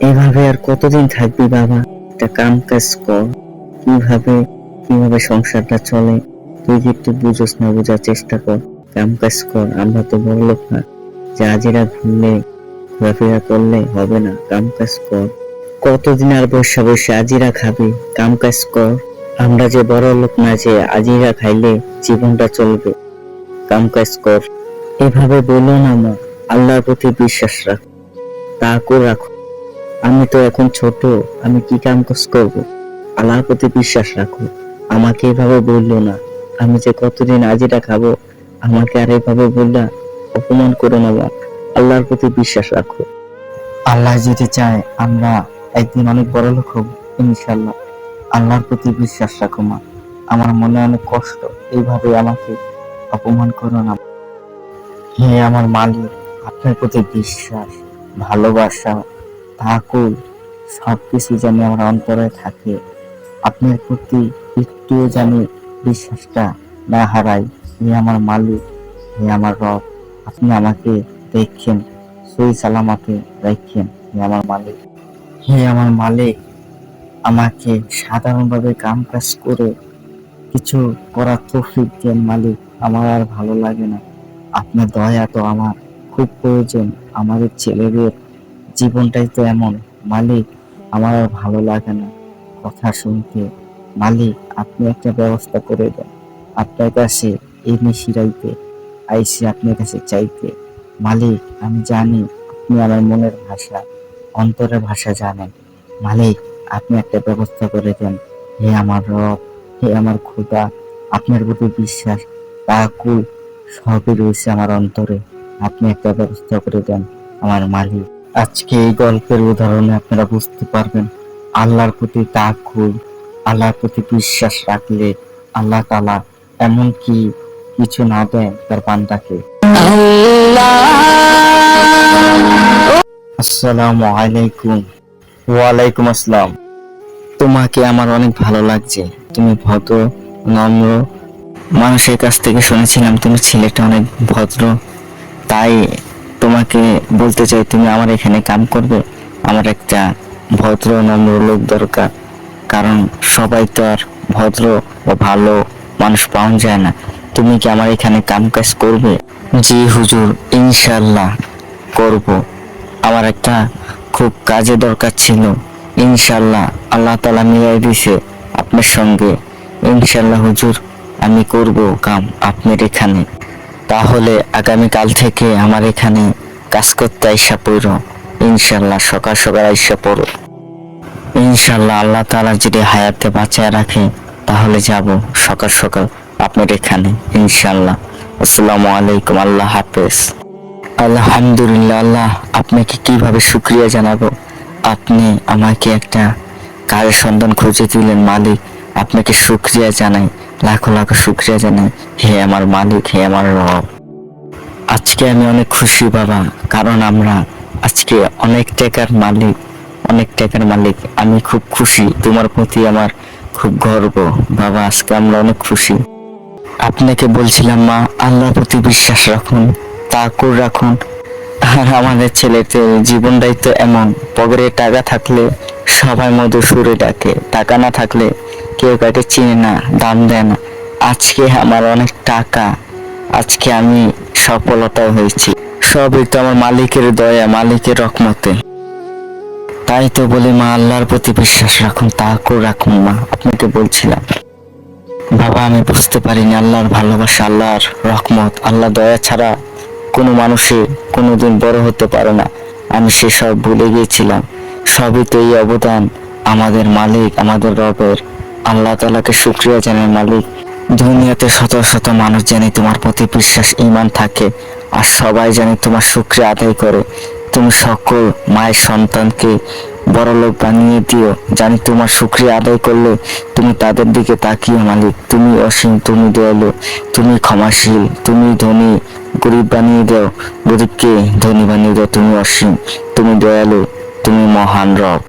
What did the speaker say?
এভাবে আর কতদিন থাকবি বাবা? একটা কাম কাজ কর। কিভাবে কিভাবে সংসারটা চলে তুই কি একটু বুঝোস না? বোঝার চেষ্টা কর, কাম কাজ কর। আমরা তো বড় লোক না যে আজিরা ঘুরলে ঘোরাফেরা করলে হবে না। কাম কাজ কর। কতদিন আর বসে বসে আজিরা খাবি? কাম কাজ কর। আমরা যে বড় লোক না যে আজিরা খাইলে জীবনটা চলবে। কাম কাজ কর। এভাবে বলো না মা, আল্লাহর প্রতি বিশ্বাস রাখ, তাকে রাখো। আমি তো এখন ছোট, আমি কি কাম কাজ করবো? আল্লাহর প্রতি বিশ্বাস রাখো। আমাকে এভাবে বললো না, আমি যে কতদিন আজিরা খাবো আমাকে আর এভাবে বললা অপমান করো না মা। আল্লাহর প্রতি বিশ্বাস রাখো। আল্লাহ যদি চায় আমরা একদিন অনেক বড় লোক হব ইনশাল্লাহ। আল্লাহর প্রতি বিশ্বাস রাখো মা। আমার মনে অনেক কষ্ট, এইভাবে আমাকে অপমান করো না। হে আমার মালিক, আপনার প্রতি বিশ্বাস, ভালোবাসা, তাকুল সবকিছু যেন আমার অন্তরে থাকে। আপনার প্রতি একটুও জানি বিশ্বাসটা না হারাই। হে আমার মালিক, হে আমার রব, আপনি আমাকে দেখেন, সই সালামাতে রাখেন। হে আমার মালিক, হে আমার মালিক, আমাকে সাধারণভাবে কাম কাজ করে কিছু করার তৌফিক দেন মালিক। আমার আর ভালো লাগে না, আপনার দয়া তো আমার খুব প্রয়োজন। আমাদের ছেলেদের জীবনটাই তো এমন মালিক, আমার আর ভালো লাগে না কথা শুনতে। মালিক, আপনি একটা ব্যবস্থা করে দেন। আপনার কাছে এই মিশিরাইতে আইসি আপনার কাছে চাইতে। মালিক, আমি জানি আপনি আমার মনের ভাষা, অন্তরের ভাষা জানেন। মালিক, আপনি একটা ব্যবস্থা করে দেন। হে আমার রব, হে আমার খোদা, আপনার প্রতি বিশ্বাস, তাকুল সবই রয়েছে আমার অন্তরে। আপনি একটা ব্যবস্থা করে দেন আমার মালিক। আজকে এই গল্পের উদাহরণে আপনারা বুঝতে পারবেন আল্লাহর প্রতি তাকুল, আল্লাহর প্রতি বিশ্বাস রাখলে আল্লাহ তাআলা এমন কি কিছু না দেয় তার বান্দাকে। আসসালামু আলাইকুম। ওয়ালাইকুম আসসালাম। তোমাকে আমার অনেক ভালো লাগছে। তুমি ভদ্র, নম্র। মানুষের কাছ থেকে শুনেছিলাম তুমি ছেলেটা অনেক ভদ্র, তাই তোমাকে বলতে চাই তুমি আমার এখানে কাম করবে। আমার একটা ভদ্র নম্র লোক দরকার, কারণ সবাই তো আর ভদ্র ও ভালো মানুষ পাওয়া যায় না। তুমি কি আমার এখানে কাম কাজ করবে? জি হুজুর, ইনশাল্লাহ করব। আমার একটা খুব কাজে দরকার ছিল, ইনশাল্লাহ আল্লাহ তাআলা মিলাই দিছে আপনার সঙ্গে। ইনশাল্লাহ হুজুর, আমি করব কাম আপনার এখানে। তাহলে আগামীকাল থেকে আমার এখানে কাজ করতে আইসা পড়ো। ইনশাল্লাহ সকাল সকাল আইসা পড়ো। ইনশাল্লাহ আল্লাহ তাআলা যদি হায়াতে বাঁচায় রাখে তাহলে যাব সকাল সকাল আপনার এখানে ইনশাল্লাহ। আসসালামু আলাইকুম, আল্লাহ হাফেজ। আলহামদুলিল্লাহ। আল্লাহ আপনাকে কিভাবে শুকরিয়া জানাবো? আপনি আমাকে একটা কাজের সন্ধান খুঁজে দিলেন মালিক, আপনাকে শুকরিয়া জানাই, লাখো লাখো শুকরিয়া জানাই। হে আমার মালিক, হে আমার রব। আজকে আমি অনেক খুশি বাবা, কারণ আমরা আজকে অনেক টাকার মালিক, অনেক টাকার মালিক। আমি খুব খুশি, তোমার প্রতি আমার খুব গর্ব বাবা। আজকে আমরা অনেক খুশি। আপনাকে বলছিলাম মা, আল্লাহর প্রতি বিশ্বাস রাখুন, তাকুল রাখুন। আর আমাদের ছেলেদের জীবনটাই তো এমন, পকেটে টাকা থাকলে সবাই মধু সুরে ডাকে, টাকা না থাকলে কেউ কাউকে চিনে না, দাম দেয় না। আজকে আমার অনেক টাকা, আজকে আমি সফলতা হয়েছি, সবই তো আমার মালিকের দয়া, মালিকের রহমতে। তাই তো বলি মা, আল্লাহর প্রতি বিশ্বাস রাখুন, তাকুল রাখুন মা। আপনাকে বলছিলাম বাবা, আমি বুঝতে পারিনি আল্লাহর ভালোবাসা, আল্লাহর রহমত, আল্লাহ দয়া ছাড়া কোনো মানুষের কোনোদিন বড় হতে পারে না। আমি সেসব ভুলে গিয়েছিলাম। সবই তো এই অবদান আমাদের মালিক, আমাদের রবের। আল্লাহ তাআলাকে শুকরিয়া জানাই মালিক। দুনিয়াতে শত শত মানুষ জানি তোমার প্রতি বিশ্বাস ঈমান থাকে, আর সবাই জানি তোমার শুকরিয়া আদায় করে। তুমি সকল মায়ের সন্তানকে বড়লোক বানিয়ে দিও, জানি তোমার শুকরিয়া আদায় করলে তুমি তাদের দিকে তাকিয়ে মালিক। তুমি অসীম, তুমি দয়ালু, তুমি ক্ষমাশীল, তুমি ধনী গরিব বানিয়ে দাও, গরিবকে ধনী বানিয়ে দাও। তুমি অসীম, তুমি দয়ালু, তুমি মহান রব।